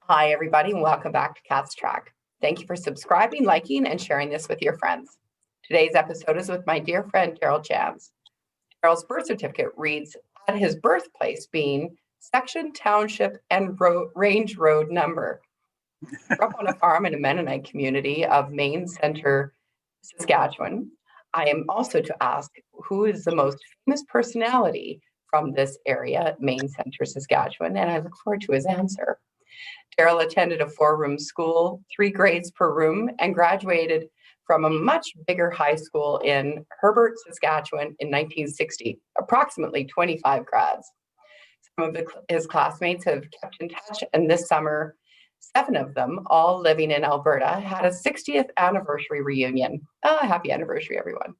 Hi, everybody, and welcome back to Cat's Track. Thank you for subscribing, liking, and sharing this with your friends. Today's episode is with my dear friend, Darrel Janz. Darrel's birth certificate reads, at his birthplace being section, township, and range road number. Grew up on a farm in a Mennonite community of Main Centre, Saskatchewan. I am also to ask who is the most famous personality from this area, Main Centre, Saskatchewan, and I look forward to his answer. Darrel attended a 4-room school, 3 grades per room, and graduated from a much bigger high school in Herbert, Saskatchewan in 1960, approximately 25 grads. Some of his classmates have kept in touch, and this summer, 7 of them, all living in Alberta, had a 60th anniversary reunion. Happy anniversary, everyone.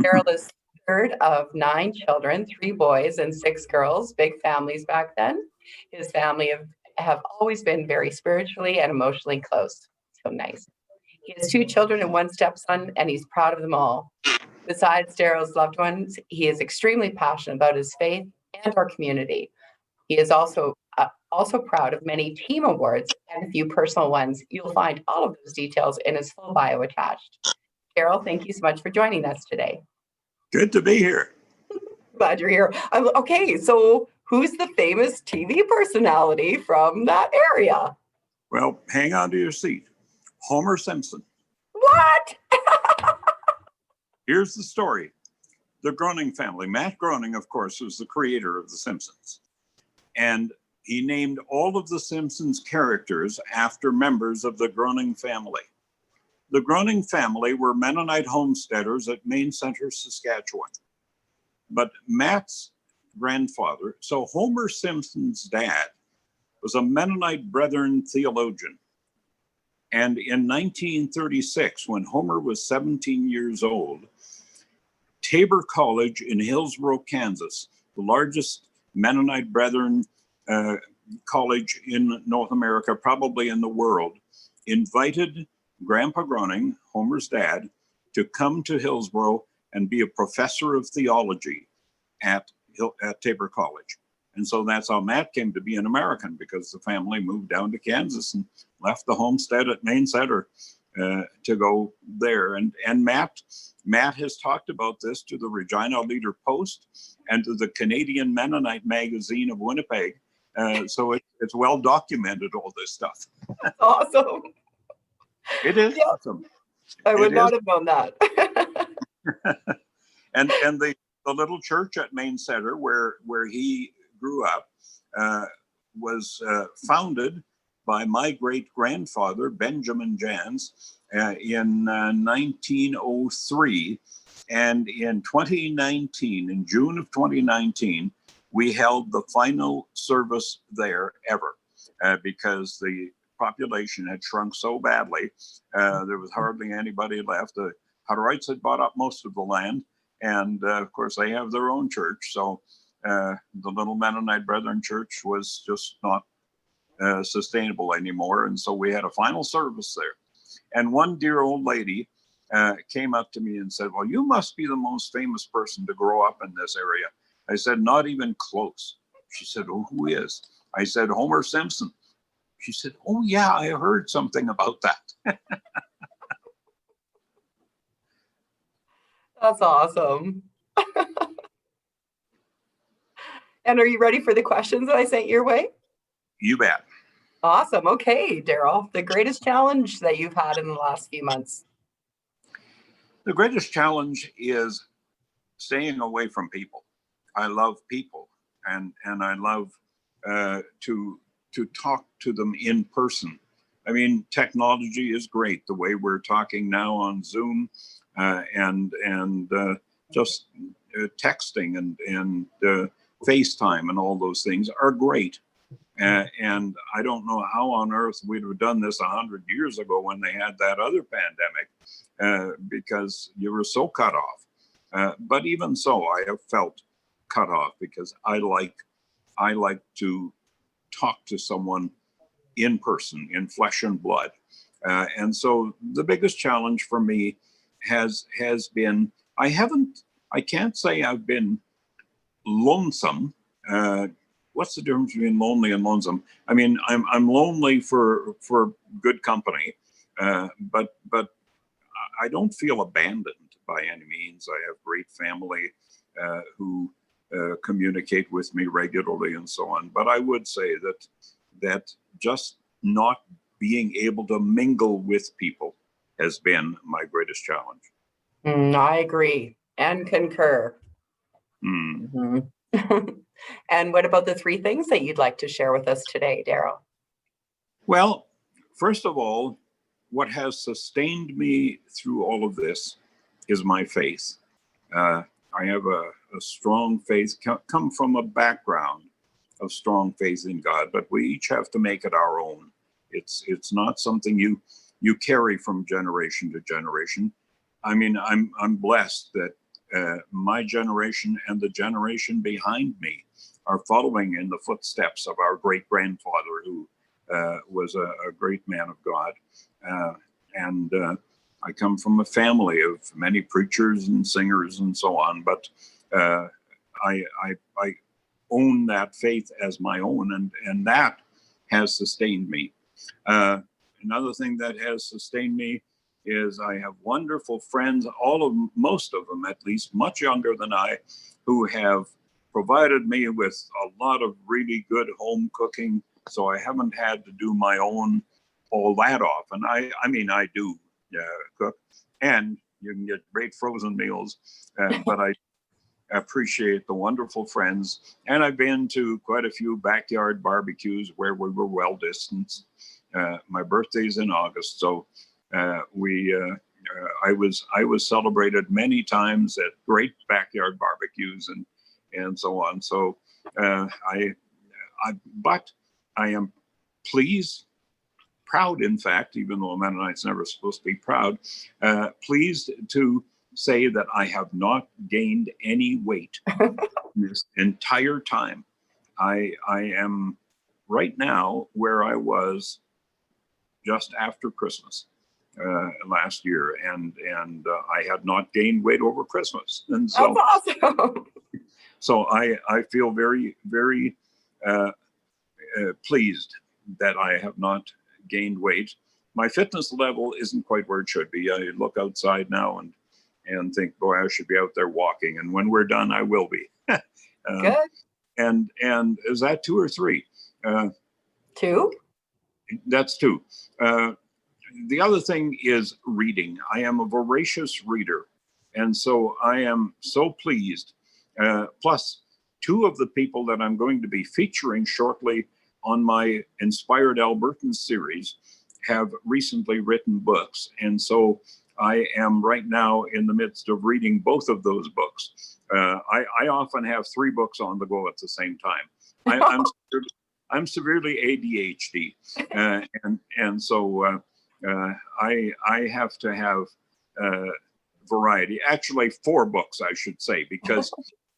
Darrel is third of 9 children, 3 boys and 6 girls, big families back then. His family have always been very spiritually and emotionally close. So nice. He has 2 children and 1 stepson, and he's proud of them all. Besides Darrel's loved ones, he is extremely passionate about his faith and our community. He is also proud of many team awards and a few personal ones. You'll find all of those details in his full bio attached. Darrel, thank you so much for joining us today. Good to be here. Glad you're here. Okay, so who's the famous TV personality from that area? Well, hang on to your seat. Homer Simpson. What? Here's the story. The Groening family. Matt Groening, of course, was the creator of The Simpsons. And he named all of the Simpsons characters after members of the Groening family. The Groening family were Mennonite homesteaders at Main Centre, Saskatchewan. But Matt's grandfather, so Homer Simpson's dad, was a Mennonite Brethren theologian. And in 1936, when Homer was 17 years old, Tabor College in Hillsborough, Kansas, the largest Mennonite Brethren college in North America, probably in the world, invited Grandpa Groening, Homer's dad, to come to Hillsborough and be a professor of theology at Tabor College. And so that's how Matt came to be an American, because the family moved down to Kansas and left the homestead at Main Centre to go there. And Matt has talked about this to the Regina Leader-Post and to the Canadian Mennonite magazine of Winnipeg. So it's well documented, all this stuff. That's awesome. It is awesome. I would not have known that. and the little church at Main Centre where he grew up was founded by my great-grandfather, Benjamin Janz, in 1903. And in 2019, in June of 2019, we held the final service there ever because the population had shrunk so badly. There was hardly anybody left. The Hutterites had bought up most of the land. And of course, they have their own church. So the little Mennonite Brethren church was just not sustainable anymore. And so we had a final service there. And one dear old lady came up to me and said, well, you must be the most famous person to grow up in this area. I said, not even close. She said, oh, who is? I said, Homer Simpson. She said, oh, yeah, I heard something about that. That's awesome. And are you ready for the questions that I sent your way? You bet. Awesome. Okay, Darrel, the greatest challenge that you've had in the last few months? The greatest challenge is staying away from people. I love people, and I love to talk to them in person. I mean, technology is great. The way we're talking now on Zoom and just texting and FaceTime and all those things are great. And I don't know how on earth we'd have done this 100 years ago when they had that other pandemic, because you were so cut off. But even so, I have felt cut off because I like to talk to someone in person, in flesh and blood. And so the biggest challenge for me has been, I can't say I've been lonesome, what's the difference between lonely and lonesome? I mean, I'm lonely for good company, but I don't feel abandoned by any means. I have great family who communicate with me regularly and so on. But I would say that just not being able to mingle with people has been my greatest challenge. I agree and concur. Mm. And what about the 3 things that you'd like to share with us today, Darrel? Well, first of all, what has sustained me through all of this is my faith. I have a strong faith, come from a background of strong faith in God, but we each have to make it our own. It's not something you carry from generation to generation. I mean, I'm blessed that my generation and the generation behind me are following in the footsteps of our great-grandfather, who was a great man of God. And I come from a family of many preachers and singers and so on, but I own that faith as my own, and that has sustained me. Another thing that has sustained me is I have wonderful friends, most of them at least, much younger than I, who have provided me with a lot of really good home cooking, so I haven't had to do my own all that often. I mean, I do cook, and you can get great frozen meals, but I appreciate the wonderful friends. And I've been to quite a few backyard barbecues where we were well distanced. My birthday's in August, so I was celebrated many times at great backyard barbecues and so on. So but I am pleased, proud, in fact, even though a Mennonite's never supposed to be proud, pleased to say that I have not gained any weight this entire time. I am right now where I was just after Christmas last year, and I had not gained weight over Christmas, and so that's awesome. So I feel very, very pleased that I have not gained weight. My fitness level isn't quite where it should be. I look outside now and think, boy, I should be out there walking, and when we're done, I will be. Good. And is that 2 or 3? 2. That's 2. The other thing is reading. I am a voracious reader, and so I am so pleased. Plus, 2 of the people that I'm going to be featuring shortly on my Inspired Albertans series have recently written books, and so I am right now in the midst of reading both of those books. I often have 3 books on the go at the same time. I'm severely ADHD, and so I have to have variety. Actually, 4 books, I should say, because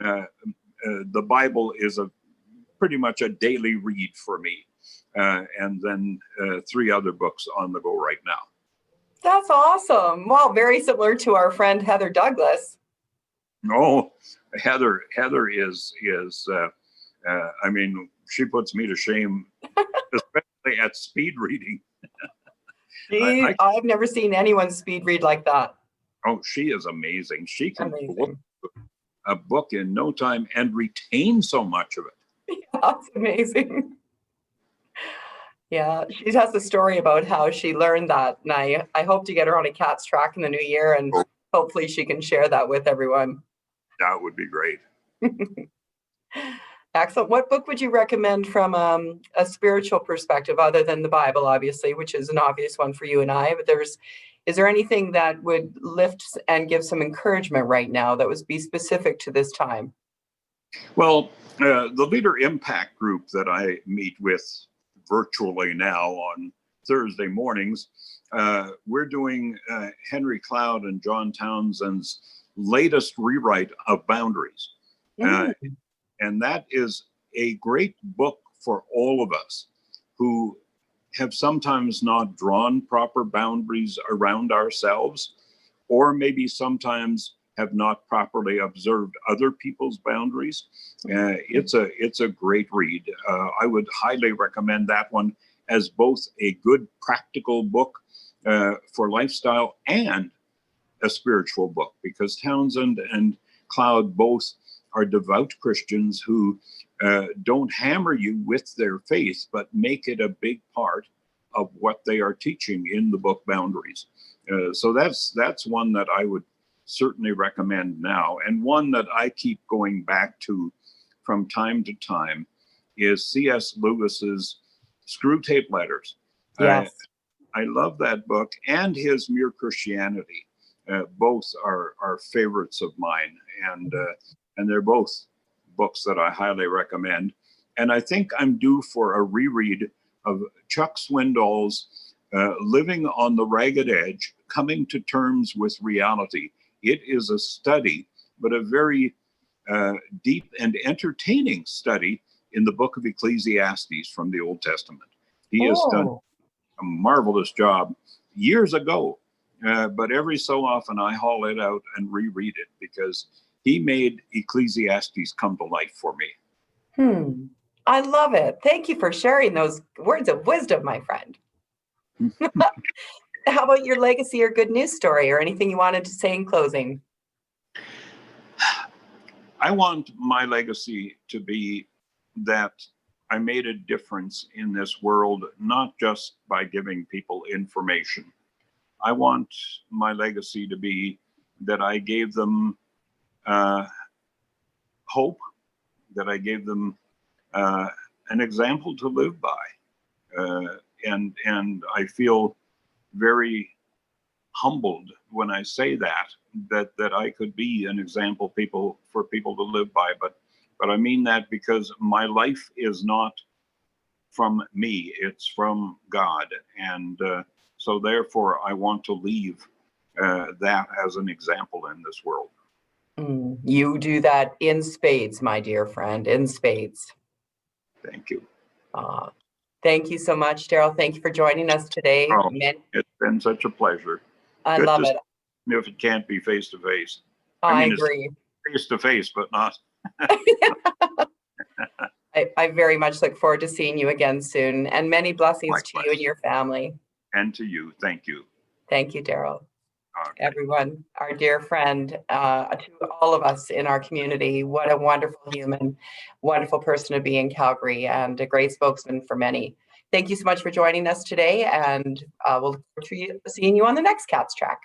the Bible is pretty much a daily read for me, and then 3 other books on the go right now. That's awesome. Well, very similar to our friend Heather Douglas. Oh, Heather is I mean, she puts me to shame, especially at speed reading. I've never seen anyone speed read like that. Oh, she is amazing. She can Amazing. a book in no time and retain so much of it. Yeah, that's amazing. Yeah, she has a story about how she learned that, and I hope to get her on a Cat's Track in the new year, and hopefully she can share that with everyone. That would be great. Excellent. What book would you recommend from a spiritual perspective, other than the Bible, obviously, which is an obvious one for you and I, but is there anything that would lift and give some encouragement right now that would be specific to this time? Well, the Leader Impact group that I meet with virtually now on Thursday mornings, we're doing Henry Cloud and John Townsend's latest rewrite of Boundaries. And that is a great book for all of us who have sometimes not drawn proper boundaries around ourselves, or maybe sometimes have not properly observed other people's boundaries. It's a great read. I would highly recommend that one as both a good practical book for lifestyle and a spiritual book, because Townsend and Cloud both are devout Christians who don't hammer you with their faith, but make it a big part of what they are teaching in the book Boundaries. So that's one that I would certainly recommend now. And one that I keep going back to from time to time is C.S. Lewis's Screw Tape Letters. Yes. I love that book, and his Mere Christianity. Both are favorites of mine, and they're both books that I highly recommend. And I think I'm due for a reread of Chuck Swindoll's Living on the Ragged Edge, Coming to Terms with Reality. It is a study, but a very deep and entertaining study in the book of Ecclesiastes from the Old Testament. He has done a marvelous job years ago, but every so often I haul it out and reread it, because he made Ecclesiastes come to life for me. I love it. Thank you for sharing those words of wisdom, my friend. How about your legacy or good news story, or anything you wanted to say in closing? I want my legacy to be that I made a difference in this world, not just by giving people information. I want my legacy to be that I gave them hope, that I gave them an example to live by. And I feel very humbled when I say that I could be an example for people to live by. But I mean that because my life is not from me, it's from God. And so therefore I want to leave that as an example in this world. You do that in spades, my dear friend, in spades. Thank you. Thank you so much, Darrel. Thank you for joining us today. It's been such a pleasure. I love it. If it can't be face to face. I agree. Face to face, but not. I very much look forward to seeing you again soon, and many blessings Likewise. to you and your family. And to you. Thank you. Thank you, Darrel. Okay. Everyone, our dear friend, to all of us in our community, what a wonderful human, wonderful person to be in Calgary, and a great spokesman for many. Thank you so much for joining us today, and we'll look forward to seeing you on the next Cats Track.